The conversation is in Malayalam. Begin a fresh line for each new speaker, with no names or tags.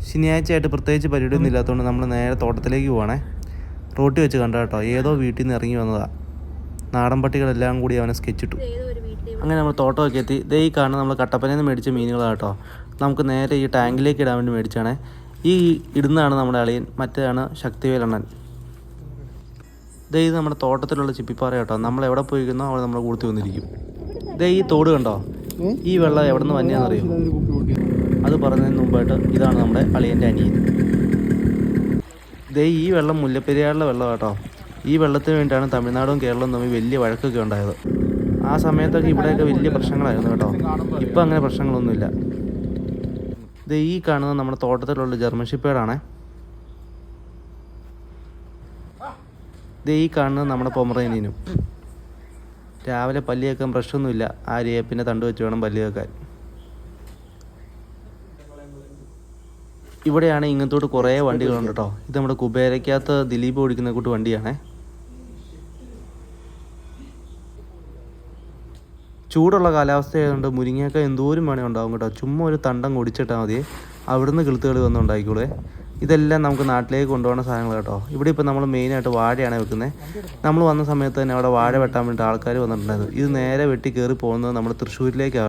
ശനിയാഴ്ചയായിട്ട് പ്രത്യേകിച്ച് പരിപാടിയൊന്നും ഇല്ലാത്തതുകൊണ്ട് നമ്മൾ നേരെ തോട്ടത്തിലേക്ക് പോവാണേ. റോട്ടിൽ വെച്ച് കണ്ട കേട്ടോ, ഏതോ വീട്ടിൽ നിന്ന് ഇറങ്ങി വന്നതാണ്. നാടൻ പട്ടികളെല്ലാം കൂടി അവനെ സ്കെച്ചിട്ടു. അങ്ങനെ നമ്മൾ തോട്ടമൊക്കെ എത്തി. ദേ ഈ കാണുന്ന നമ്മൾ കട്ടപ്പനയിൽ നിന്ന് മേടിച്ച മീനുകളാണ് കേട്ടോ. നമുക്ക് നേരെ ഈ ടാങ്കിലേക്ക് ഇടാൻ വേണ്ടി മേടിച്ചാണേ. ഈ ഇടുന്നതാണ് നമ്മുടെ അളിയൻ, മറ്റേതാണ് ശക്തിവേലണ്ണൻ. ദേ ഇത് നമ്മുടെ തോട്ടത്തിലുള്ള ചിപ്പിപ്പാറ കേട്ടോ. നമ്മൾ എവിടെ പോയിരിക്കുന്നോ അവിടെ നമ്മുടെ കൂടത്തി വന്നിരിക്കും. ദേ ഈ തോട് കണ്ടോ, ഈ വെള്ളം എവിടെ നിന്ന് വന്നെയാണെന്നറിയോ? അത് പറഞ്ഞതിന് മുമ്പായിട്ട് ഇതാണ് നമ്മുടെ അളിയൻ്റെ അനിയൻ. ദേ ഈ വെള്ളം മുല്ലപ്പെരിയാറിലെ വെള്ളം കേട്ടോ. ഈ വെള്ളത്തിന് വേണ്ടിയാണ് തമിഴ്നാടും കേരളവും തമ്മിൽ വലിയ വഴക്കൊക്കെ ഉണ്ടായത്. ആ സമയത്തൊക്കെ ഇവിടെയൊക്കെ വലിയ പ്രശ്നങ്ങളായിരുന്നു കേട്ടോ. ഇപ്പം അങ്ങനെ പ്രശ്നങ്ങളൊന്നുമില്ല. ഇത് ഈ കാണുന്നത് നമ്മുടെ തോട്ടത്തിലുള്ള ജർമ്മൻ ഷെപ്പേർഡാണേ. ഇത് ഈ കാണുന്നത് നമ്മുടെ പൊമറേനിയനും. രാവിലെ പല്ല് കേൾക്കാൻ ബ്രഷൊന്നുമില്ല, പിന്നെ തണ്ട് വെച്ച് വേണം പല്ല് കേൾക്കാൻ. ഇവിടെയാണ് ഇങ്ങനത്തോട്ട് കുറേ വണ്ടികളുണ്ട് കേട്ടോ. ഇത് നമ്മുടെ കുബേരയ്ക്കകത്ത് ദിലീപ് ഓടിക്കുന്ന കൂട്ട് വണ്ടിയാണേ. ചൂടുള്ള കാലാവസ്ഥ ആയതുകൊണ്ട് മുരിങ്ങയൊക്കെ എന്തോരം വേണേ ഉണ്ടാവും കേട്ടോ. ചുമ്മാ ഒരു തണ്ടം ഒടിച്ചിട്ടാൽ മതി, അവിടുന്ന് കിളുത്തുകൾ വന്ന് ഉണ്ടാക്കിക്കോളേ. ഇതെല്ലാം നമുക്ക് നാട്ടിലേക്ക് കൊണ്ടുപോകുന്ന സാധനങ്ങൾ കേട്ടോ. ഇവിടെ ഇപ്പോൾ നമ്മൾ മെയിനായിട്ട് വാഴയാണ് വെക്കുന്നത്. നമ്മൾ വന്ന സമയത്ത് തന്നെ അവിടെ വാഴ വെട്ടാൻ വേണ്ടിയിട്ട് ആൾക്കാർ വന്നിട്ടുണ്ടായിരുന്നു. ഇത് നേരെ വെട്ടി കയറി പോകുന്നത് നമ്മൾ തൃശ്ശൂരിലേക്കാണ്.